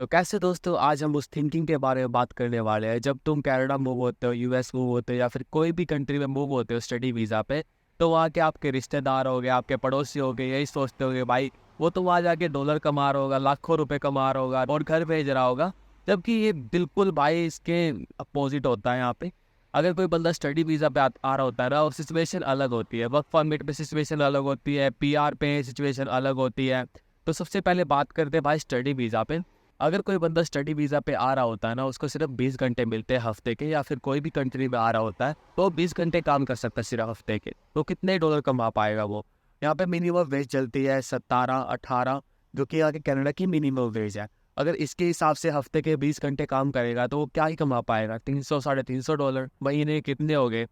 तो कैसे दोस्तों, आज हम उस थिंकिंग के बारे में बात करने वाले हैं। जब तुम कनाडा मूव होते हो, यूएस मूव होते हो या फिर कोई भी कंट्री में मूव होते हो स्टडी वीज़ा पे, तो वहाँ के आपके रिश्तेदार हो गए, आपके पड़ोसी हो गए, यही सोचते होगे भाई वो तो वहाँ जाके डॉलर कमा रहा होगा, लाखों रुपए कमा रहा होगा और घर भेज रहा होगा। जबकि ये बिल्कुल भाई इसके अपोजिट होता है। यहाँ पे अगर कोई बंदा स्टडी वीज़ा पे आ रहा होता है ना, और सिचुएशन अलग होती है। वर्क परमिट पे सिचुएशन अलग होती है, पीआर पे सिचुएशन अलग होती है। तो सबसे पहले बात करते हैं भाई स्टडी वीज़ा पे। अगर कोई बंदा स्टडी वीज़ा पे आ रहा होता है ना, उसको सिर्फ 20 घंटे मिलते हैं हफ्ते के, या फिर कोई भी कंट्री में आ रहा होता है तो 20 घंटे काम कर सकता है सिर्फ हफ्ते के। तो कितने डॉलर कमा पाएगा वो? यहाँ पे मिनिमम वेज चलती है 17-18, जो कि यहाँ के कनाडा की मिनिमम वेज है। अगर इसके हिसाब से हफ्ते के 20 घंटे काम करेगा तो वो क्या ही कमा पाएगा? 300-350 डॉलर। महीने कितने हो गए?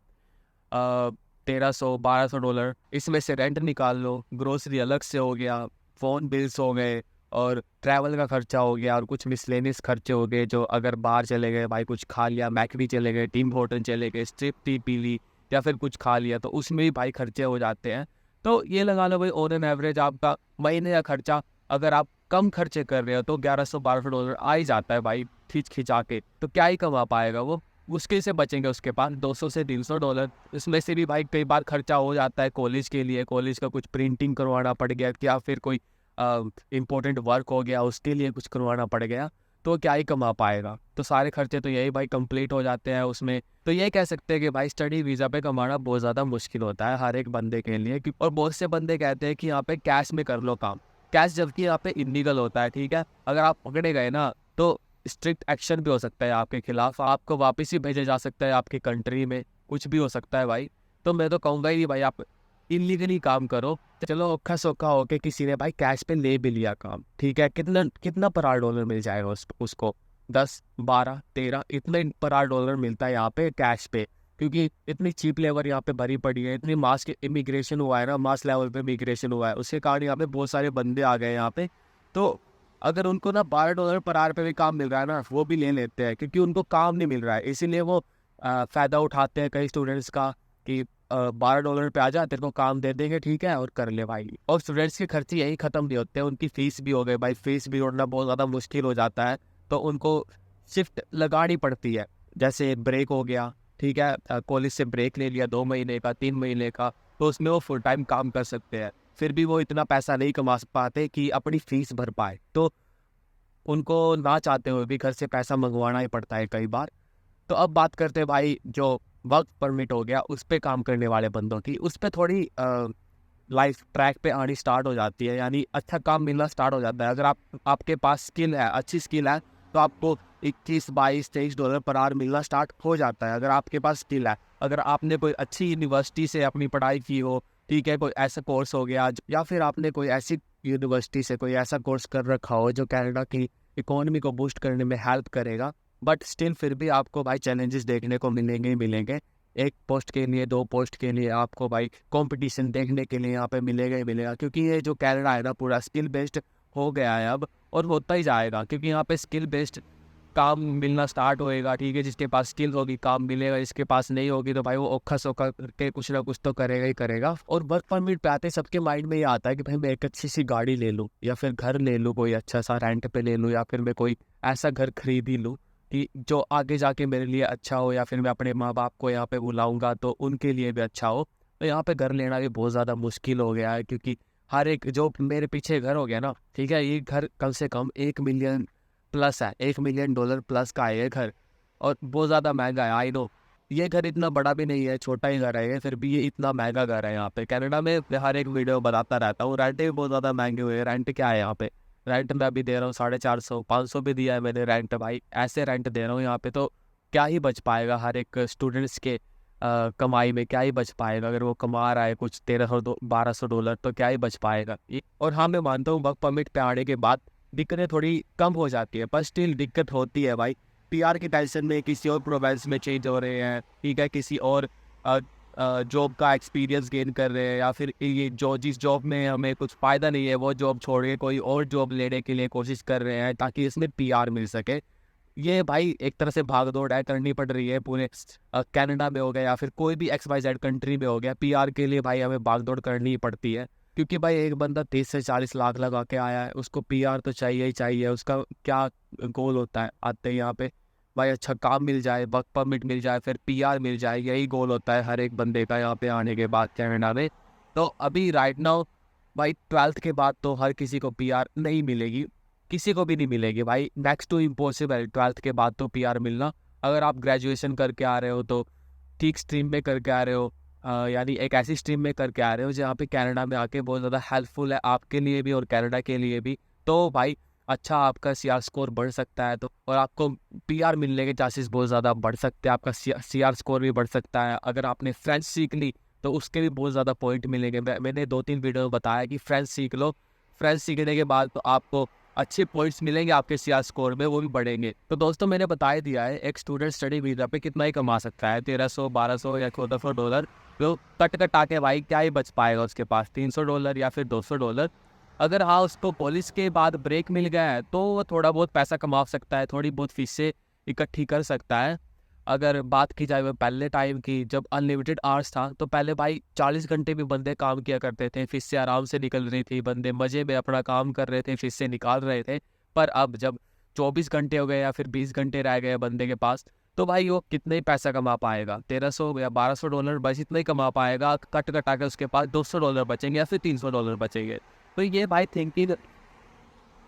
1300-1200 डॉलर। इसमें से रेंट निकाल लो, ग्रोसरी अलग से हो गया, फ़ोन बिल्स हो गए, और ट्रैवल का खर्चा हो गया, और कुछ मिसलेनियस खर्चे हो गए। जो अगर बाहर चले गए भाई, कुछ खा लिया, मैकडी चले गए, टीम होटल चले गए, स्ट्रिप टी पी ली, या फिर कुछ खा लिया, तो उसमें भी भाई खर्चे हो जाते हैं। तो ये लगा लो भाई, ऑन एन एवरेज आपका महीने का खर्चा, अगर आप कम खर्चे कर रहे हो तो 1100-1200 डॉलर आ ही जाता है भाई, खींच खिंचा के। तो क्या ही कमा पाएगा वो? मुश्किल से बचेंगे उसके पास 200 से 300 डॉलर। इसमें से भी भाई कई बार खर्चा हो जाता है कॉलेज के लिए, कॉलेज का कुछ प्रिंटिंग करवाना पड़ गया, या फिर कोई इम्पोर्टेंट वर्क हो गया, उसके लिए कुछ करवाना पड़ गया, तो क्या ही कमा पाएगा? तो सारे खर्चे तो यही भाई कंप्लीट हो जाते हैं उसमें। तो ये कह सकते हैं कि भाई स्टडी वीज़ा पे कमाना बहुत ज़्यादा मुश्किल होता है हर एक बंदे के लिए। और बहुत से बंदे कहते हैं कि यहाँ पे कैश में कर लो काम, कैश जबकि यहाँ पे इलीगल होता है। ठीक है, अगर आप पकड़े गए ना तो स्ट्रिक्ट एक्शन भी हो सकता है आपके खिलाफ, आपको वापस ही भेजा जा सकता है आपकी कंट्री में, कुछ भी हो सकता है भाई। तो मैं तो कहूँगा ही नहीं भाई आप इलीगली काम करो। चलो औखा सौखा होके किसी ने भाई कैश पे ले भी लिया काम, ठीक है, कितना कितना पर आर डॉलर मिल जाएगा उसको? 10, 12, 13 इतने पर आर डॉलर मिलता है यहाँ पे कैश पे, क्योंकि इतनी चीप लेबर यहाँ पे भरी पड़ी है। इतनी मास इमिग्रेशन हुआ है ना, मास लेवल पे इमिग्रेशन हुआ है, उसके कारण यहाँ पे बहुत सारे बंदे आ गए यहाँ पे। तो अगर उनको ना $12 पर आवर पे भी काम मिल रहा है ना, वो भी ले लेते हैं, क्योंकि उनको काम नहीं मिल रहा है, इसीलिए वो फ़ायदा उठाते हैं कई स्टूडेंट्स का कि $12 पे आ जा, तेरे को काम दे देंगे, ठीक है, और कर ले भाई। और स्टूडेंट्स के खर्चे यही ख़त्म नहीं होते हैं, उनकी फ़ीस भी हो गई भाई, फ़ीस भी उड़ना बहुत ज़्यादा मुश्किल हो जाता है। तो उनको शिफ्ट लगानी पड़ती है, जैसे ब्रेक हो गया, ठीक है, कॉलेज से ब्रेक ले लिया 2 महीने का, 3 महीने का, तो उसमें वो फुल टाइम काम कर सकते हैं। फिर भी वो इतना पैसा नहीं कमा पाते कि अपनी फ़ीस भर पाए, तो उनको ना चाहते हुए भी घर से पैसा मंगवाना ही पड़ता है कई बार। तो अब बात करते हैं भाई, जो वर्क परमिट हो गया उस पे काम करने वाले बंदों की, उस पे थोड़ी लाइफ ट्रैक पे आनी स्टार्ट हो जाती है, यानी अच्छा काम मिलना स्टार्ट हो जाता है। अगर आपके पास स्किल है, अच्छी स्किल है, तो आपको 21, 22, 23 डॉलर पर आवर मिलना स्टार्ट हो जाता है, अगर आपके पास स्किल है। अगर आपने कोई अच्छी यूनिवर्सिटी से अपनी पढ़ाई की हो, ठीक है, कोई ऐसा कोर्स हो गया, या फिर आपने कोई ऐसी यूनिवर्सिटी से कोई ऐसा कोर्स कर रखा हो जो कनाडा की इकोनॉमी को बूस्ट करने में हेल्प करेगा, बट स्टिल फिर भी आपको भाई चैलेंजेस देखने को मिलेंगे ही मिलेंगे। एक पोस्ट के लिए, 2 पोस्ट के लिए आपको भाई कंपटीशन देखने के लिए यहाँ पे मिलेगा ही मिलेगा, क्योंकि ये जो कनाडा है ना पूरा स्किल बेस्ड हो गया है अब, और होता ही जाएगा, क्योंकि यहाँ पे स्किल बेस्ड काम मिलना स्टार्ट होएगा। ठीक है, जिसके पास स्किल होगी काम मिलेगा, जिसके पास नहीं होगी तो भाई वो औखा सौखा करके कुछ ना कुछ तो करेगा ही करेगा। और वर्क परमिट पे आते सबके माइंड में ये आता है कि भाई मैं एक अच्छी सी गाड़ी ले लूँ, या फिर घर ले लूँ, कोई अच्छा सा रेंट पे ले लूँ, या फिर मैं कोई ऐसा घर खरीद ही लूँ कि जो आगे जाके मेरे लिए अच्छा हो, या फिर मैं अपने माँ बाप को यहाँ पे बुलाऊंगा तो उनके लिए भी अच्छा हो। तो यहाँ पे घर लेना भी बहुत ज़्यादा मुश्किल हो गया है, क्योंकि हर एक जो मेरे पीछे घर हो गया ना, ठीक है, ये घर कम से कम 1 मिलियन प्लस है, $1 मिलियन प्लस का है ये घर, और बहुत ज़्यादा महंगा है। आई नो ये घर इतना बड़ा भी नहीं है, छोटा ही घर है ये, फिर भी ये इतना महंगा घर है यहाँ पे कनाडा में। मैं हर एक वीडियो बताता रहता हूँ, रेंट भी बहुत ज़्यादा महंगे हुए हैं। रेंट क्या है यहाँ पे? रेंट मैं अभी दे रहा हूँ 450, 500 भी दिया है मैंने रेंट भाई, ऐसे रेंट दे रहा हूँ यहाँ पे। तो क्या ही बच पाएगा हर एक स्टूडेंट्स के कमाई में? क्या ही बच पाएगा? अगर वो कमा रहा है कुछ 1300-1200 डॉलर, तो क्या ही बच पाएगा? और हाँ, मैं मानता हूँ वर्क परमिट पे आने के बाद दिक्कतें थोड़ी कम हो जाती है, पर स्टिल दिक्कत होती है भाई। पीआर की टेंशन में किसी और प्रोविंस में चेंज हो रहे हैं, ठीक है, किसी और जॉब का एक्सपीरियंस गेन कर रहे हैं, या फिर ये जो जिस जॉब में हमें कुछ फ़ायदा नहीं है वो जॉब छोड़ के कोई और जॉब लेने के लिए कोशिश कर रहे हैं ताकि इसमें पीआर मिल सके। ये भाई एक तरह से भाग दौड़ है, करनी पड़ रही है पूरे कनाडा में हो गया, या फिर कोई भी XYZ कंट्री में हो गया, पीआर के लिए भाई हमें भाग दौड़ करनी ही पड़ती है। क्योंकि भाई एक बंदा 30 से 40 लाख लगा के आया है, उसको पीआर तो चाहिए ही चाहिए। उसका क्या गोल होता है आते ही यहाँ पे, भाई अच्छा काम मिल जाए, वर्क परमिट मिल जाए, फिर पीआर मिल जाए, यही गोल होता है हर एक बंदे का यहाँ पे आने के बाद कनाडा में। तो अभी राइट नाउ भाई 12th के बाद तो हर किसी को पीआर नहीं मिलेगी, किसी को भी नहीं मिलेगी भाई, नेक्स्ट टू इम्पॉसिबल 12th के बाद तो पीआर मिलना। अगर आप ग्रेजुएशन करके आ रहे हो तो ठीक स्ट्रीम में करके आ रहे हो, यानी एक ऐसी स्ट्रीम में करके आ रहे हो जहाँ पे कनाडा में आके बहुत ज़्यादा हेल्पफुल है आपके लिए भी और कनाडा के लिए भी, तो भाई अच्छा आपका सीआर स्कोर बढ़ सकता है। तो और आपको पीआर मिलने के चांसेस बहुत ज़्यादा बढ़ सकते हैं, आपका सीआर स्कोर भी बढ़ सकता है। अगर आपने फ्रेंच सीख ली तो उसके भी बहुत ज़्यादा पॉइंट मिलेंगे। मैंने 2-3 वीडियो में बताया कि फ्रेंच सीख लो, फ्रेंच सीखने के बाद तो आपको अच्छे पॉइंट्स मिलेंगे, आपके सीआर स्कोर में वो भी बढ़ेंगे। तो दोस्तों मैंने बता ही दिया है एक स्टूडेंट स्टडी वीज़ा पे कितना ही कमा सकता है, 1300 1200 या $1400। तो कट कटा के भाई क्या ही बच पाएगा उसके पास, $300 या फिर $200। अगर हाँ उसको कॉलेज के बाद ब्रेक मिल गया है तो वो थोड़ा बहुत पैसा कमा सकता है, थोड़ी बहुत फीसें इकट्ठी कर सकता है। अगर बात की जाए वो पहले टाइम की, जब अनलिमिटेड आवर्स था तो पहले भाई 40 घंटे भी बंदे काम किया करते थे, फीस से आराम से निकल रही थी, बंदे मज़े में अपना काम कर रहे थे, फीस से निकाल रहे थे। पर अब जब 24 घंटे हो गए या फिर 20 घंटे रह गए बंदे के पास, तो भाई वो कितने ही पैसा कमा पाएगा, 1300 या $1200 बस इतना ही कमा पाएगा। कट कटा के उसके पास $200 बचेंगे या फिर $300 बचेंगे। तो ये भाई थिंकिंग,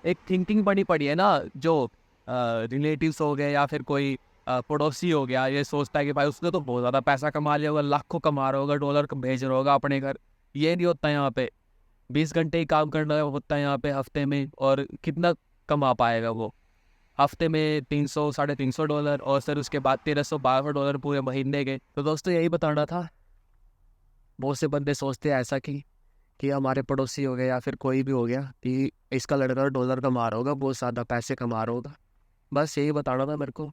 एक थिंकिंग बनी पड़ी है ना, जो रिलेटिव्स हो गए या फिर कोई पड़ोसी हो गया, ये सोचता है कि भाई उसने तो बहुत ज़्यादा पैसा कमा लिया होगा, लाखों कमा रहा होगा, डॉलर भेज रहा होगा अपने घर। ये नहीं होता यहाँ पे, 20 घंटे ही काम करना होता है यहाँ पे हफ्ते में, और कितना कमा पाएगा वो हफ्ते में, 300 $350, और फिर उसके बाद $1300 पूरे महीने के। तो दोस्तों यही बताना था। बहुत से बंदे सोचते हैं ऐसा कि हमारे पड़ोसी हो गए या फिर कोई भी हो गया कि इसका लड़का डॉलर कमा रहा होगा, बहुत ज़्यादा पैसे कमा रहा होगा। बस यही बताना था मेरे को।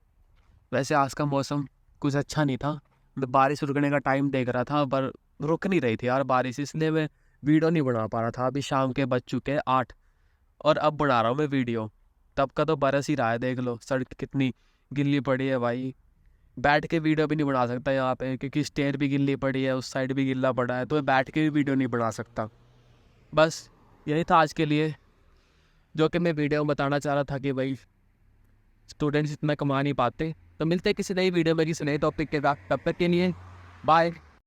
वैसे आज का मौसम कुछ अच्छा नहीं था, मैं बारिश रुकने का टाइम देख रहा था पर रुक नहीं रही थी यार बारिश, इसलिए मैं वीडियो नहीं बना पा रहा था। अभी शाम के बज चुके हैं 8 और अब बना रहा हूँ मैं वीडियो। तब का तो बरस ही रहा है, देख लो सड़क कितनी गिल्ली पड़ी है भाई। बैठ के वीडियो भी नहीं बना सकता यहाँ पे क्योंकि स्टेयर भी गिल्ली पड़ी है, उस साइड भी गिल्ला पड़ा है, तो मैं बैठ के भी वीडियो नहीं बना सकता। बस यही था आज के लिए जो कि मैं वीडियो में बताना चाह रहा था कि भाई स्टूडेंट्स इतना कमा नहीं पाते। तो मिलते हैं किसी नई वीडियो में किसी नए टॉपिक के साथ, तब तक के लिए बाय।